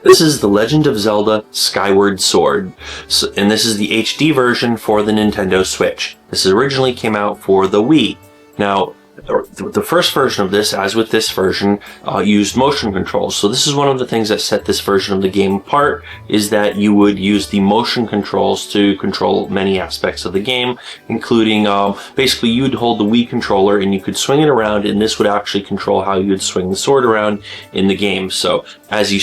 This is The Legend of Zelda Skyward Sword, and this is the HD version for the Nintendo Switch. This originally came out for the Wii. Now, the first version of this, as with this version, used motion controls. So this is one of the things that set this version of the game apart, is that you would use the motion controls to control many aspects of the game, including basically you'd hold the Wii controller and you could swing it around, and this would actually control how you would swing the sword around in the game. So as you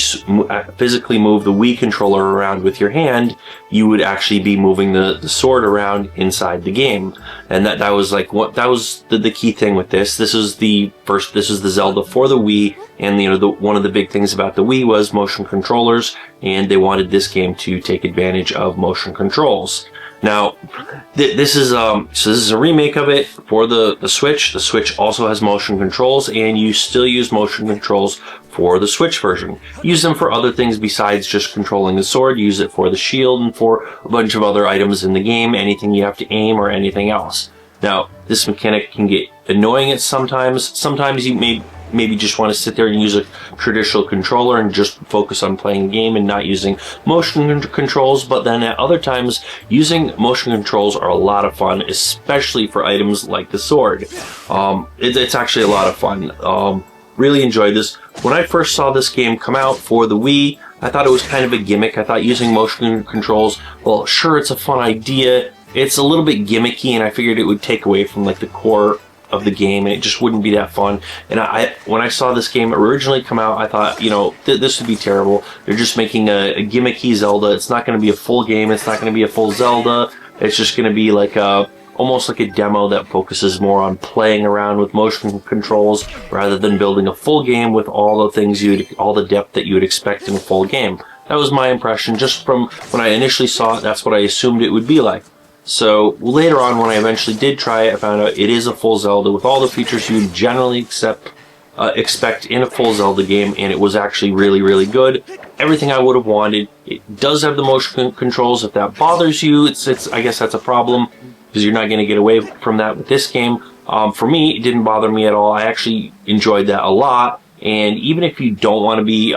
physically move the Wii controller around with your hand, you would actually be moving the sword around inside the game. And that was like the key thing with this. This is the Zelda for the Wii, and one of the big things about the Wii was motion controllers, and they wanted this game to take advantage of motion controls. Now, this is a remake of it for the Switch. The Switch also has motion controls, and you still use motion controls for the Switch version. Use them for other things besides just controlling the sword. Use it for the shield and for a bunch of other items in the game, anything you have to aim or anything else. Now, this mechanic can get annoying at sometimes. Sometimes you maybe just want to sit there and use a traditional controller and just focus on playing a game and not using motion controls, but then at other times, using motion controls are a lot of fun, especially for items like the sword. It's actually a lot of fun. Really enjoyed this. When I first saw this game come out for the Wii, I thought it was kind of a gimmick. I thought using motion controls, well, sure, it's a fun idea. It's a little bit gimmicky, and I figured it would take away from like the core of the game, and it just wouldn't be that fun. And when I saw this game originally come out, I thought, this would be terrible. They're just making a gimmicky Zelda. It's not going to be a full game. It's not going to be a full Zelda. It's just going to be like almost like a demo that focuses more on playing around with motion controls rather than building a full game with all the depth that you would expect in a full game. That was my impression just from when I initially saw it. That's what I assumed it would be like. So later on, when I eventually did try it, I found out it is a full Zelda with all the features you would generally expect in a full Zelda game, and it was actually really, really good. Everything I would have wanted. It does have the motion controls. If that bothers you, I guess that's a problem, because you're not going to get away from that with this game. For me, it didn't bother me at all. I actually enjoyed that a lot. And even if you don't want to be,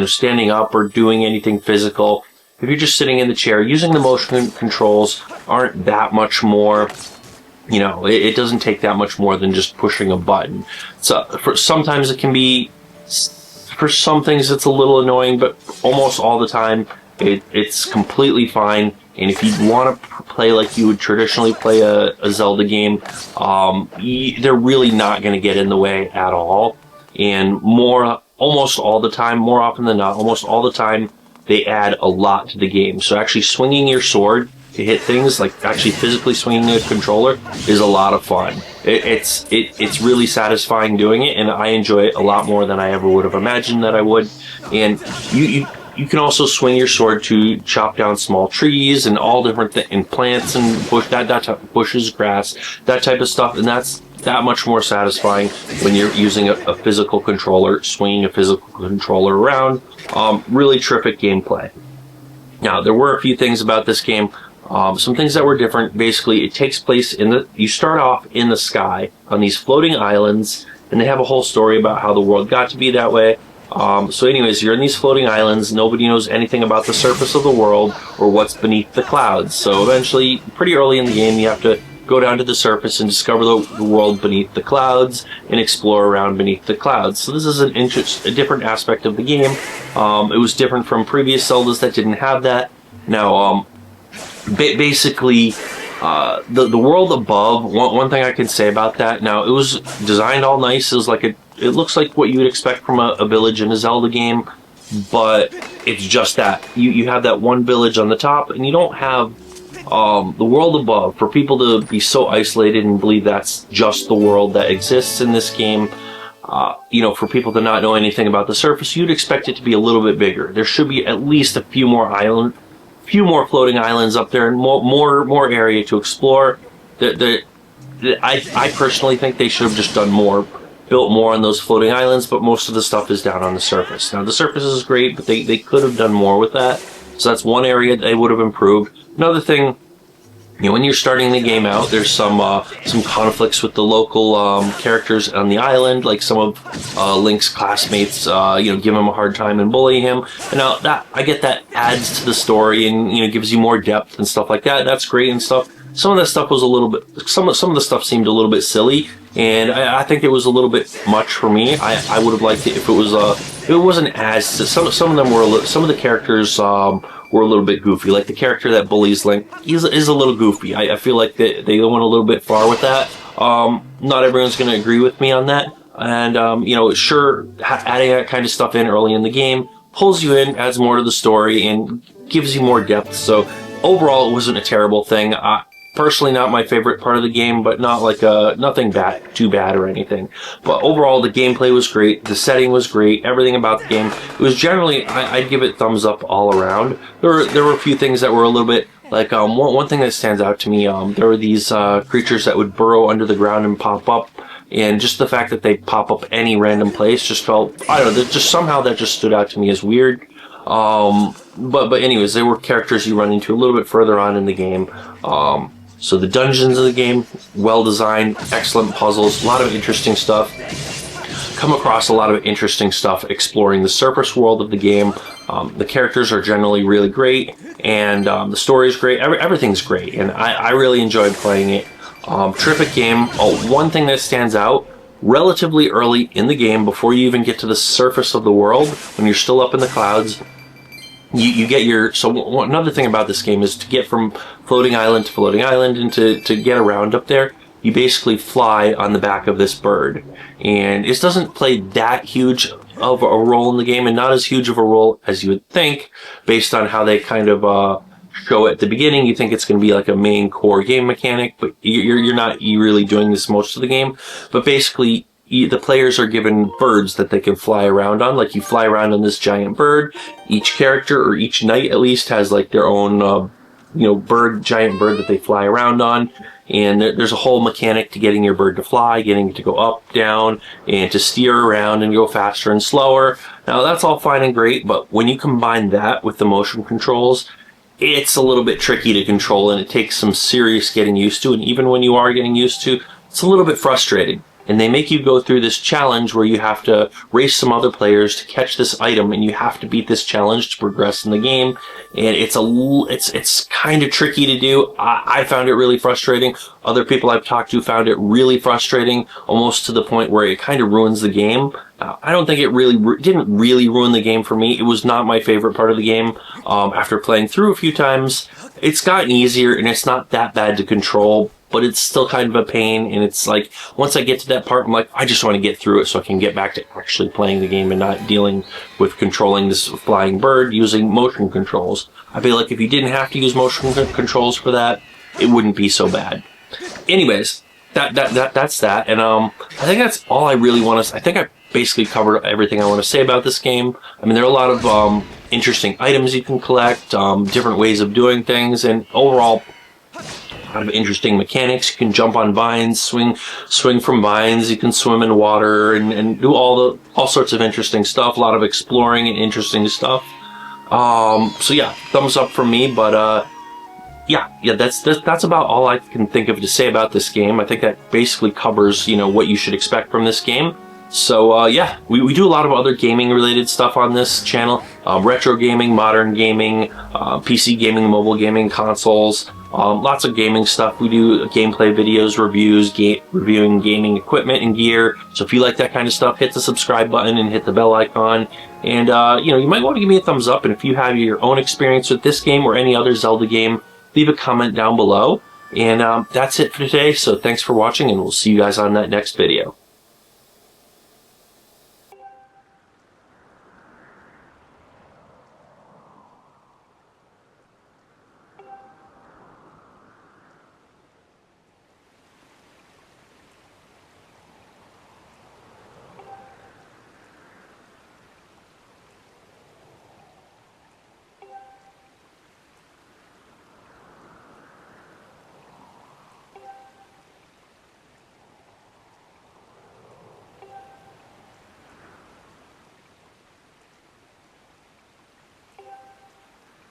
standing up or doing anything physical, if you're just sitting in the chair, using the motion controls aren't that much more, it doesn't take that much more than just pushing a button. So sometimes it can be, for some things it's a little annoying, but almost all the time it's completely fine. And if you want to play like you would traditionally play a Zelda game, they're really not going to get in the way at all. And almost all the time, more often than not, almost all the time, they add a lot to the game. So actually swinging your sword to hit things, like actually physically swinging a controller, is a lot of fun. It's really satisfying doing it, and I enjoy it a lot more than I ever would have imagined that I would. And you can also swing your sword to chop down small trees and all different and plants and bushes, grass, that type of stuff, and that's that much more satisfying when you're using a physical controller, swinging a physical controller around. Really terrific gameplay. Now, there were a few things about this game, some things that were different. Basically, it takes place you start off in the sky on these floating islands, and they have a whole story about how the world got to be that way. So anyways, you're in these floating islands. Nobody knows anything about the surface of the world or what's beneath the clouds. So eventually, pretty early in the game, you have to go down to the surface and discover the world beneath the clouds and explore around beneath the clouds. So this is a different aspect of the game. It was different from previous Zeldas that didn't have that. Now, basically, the world above, one thing I can say about that, now it was designed all nice. It was like it looks like what you would expect from a village in a Zelda game, but it's just that. You have that one village on the top, and you don't have the world above. For people to be so isolated and believe that's just the world that exists in this game, for people to not know anything about the surface, you'd expect it to be a little bit bigger. There should be at least a few more floating islands up there, and more area to explore. I personally think they should have just built more on those floating islands, but most of the stuff is down on the surface. Now, the surface is great, but they could have done more with that. So that's one area they would have improved. Another thing You know, when you're starting the game out, there's some conflicts with the local characters on the island, like some of Link's classmates, you know, give him a hard time and bully him. And now that I get that adds to the story and, you know, gives you more depth and stuff like that. That's great and stuff. Some of that stuff was a little bit, some of the stuff seemed a little bit silly, and I think it was a little bit much for me. I would have liked it if it was it wasn't as some of them were some of the characters were a little bit goofy. Like the character that bullies Link is a little goofy. I feel like they went a little bit far with that. Not everyone's going to agree with me on that, and you know, sure, adding that kind of stuff in early in the game pulls you in, adds more to the story, and gives you more depth. So overall, it wasn't a terrible thing. Personally, not my favorite part of the game, but not like nothing too bad or anything. But overall, the gameplay was great, the setting was great, everything about the game. It was generally, I'd give it thumbs up all around. There were a few things that were a little bit, like one thing that stands out to me, there were these creatures that would burrow under the ground and pop up. And just the fact that they pop up any random place just felt, I don't know, just somehow that just stood out to me as weird. But anyways, they were characters you run into a little bit further on in the game. So the dungeons of the game, well designed, excellent puzzles, a lot of interesting stuff. Come across a lot of interesting stuff exploring the surface world of the game. The characters are generally really great, and the story is great. Everything's great, and I really enjoyed playing it. Terrific game. One thing that stands out, relatively early in the game, before you even get to the surface of the world, when you're still up in the clouds, you get your, so another thing about this game is to get from floating island to floating island, and to get around up there, you basically fly on the back of this bird. And it doesn't play that huge of a role in the game, and not as huge of a role as you would think, based on how they kind of show it at the beginning. You think it's going to be like a main core game mechanic, but you're not really doing this most of the game. But basically, the players are given birds that they can fly around on. Like, you fly around on this giant bird. Each character, or each knight at least, has like their own, you know, giant bird that they fly around on. And there's a whole mechanic to getting your bird to fly, getting it to go up, down, and to steer around and go faster and slower. Now, that's all fine and great, but when you combine that with the motion controls, it's a little bit tricky to control, and it takes some serious getting used to. And even when you are getting used to, it's a little bit frustrating. And they make you go through this challenge where you have to race some other players to catch this item, and you have to beat this challenge to progress in the game. And it's kind of tricky to do. I found it really frustrating. Other people I've talked to found it really frustrating, almost to the point where it kind of ruins the game. I don't think it didn't really ruin the game for me. It was not my favorite part of the game. After playing through a few times, it's gotten easier, and it's not that bad to control, but it's still kind of a pain. And it's like, once I get to that part, I'm like, I just want to get through it so I can get back to actually playing the game and not dealing with controlling this flying bird using motion controls. I feel like if you didn't have to use motion controls for that, it wouldn't be so bad. Anyways, that's that. And I think that's all I really want to. I think I basically covered everything I want to say about this game. I mean, there are a lot of interesting items you can collect, different ways of doing things, and overall, a lot of interesting mechanics. You can jump on vines, swing from vines. You can swim in water and do all sorts of interesting stuff. A lot of exploring and interesting stuff. So yeah, thumbs up from me. But yeah, that's about all I can think of to say about this game. I think that basically covers, you know, what you should expect from this game. So yeah, we do a lot of other gaming related stuff on this channel. Retro gaming, modern gaming, PC gaming, mobile gaming, consoles, lots of gaming stuff. We do gameplay videos, reviews, reviewing gaming equipment and gear. So if you like that kind of stuff, hit the subscribe button and hit the bell icon. And you know, you might want to give me a thumbs up. And if you have your own experience with this game or any other Zelda game, leave a comment down below. And that's it for today. So thanks for watching, and we'll see you guys on that next video.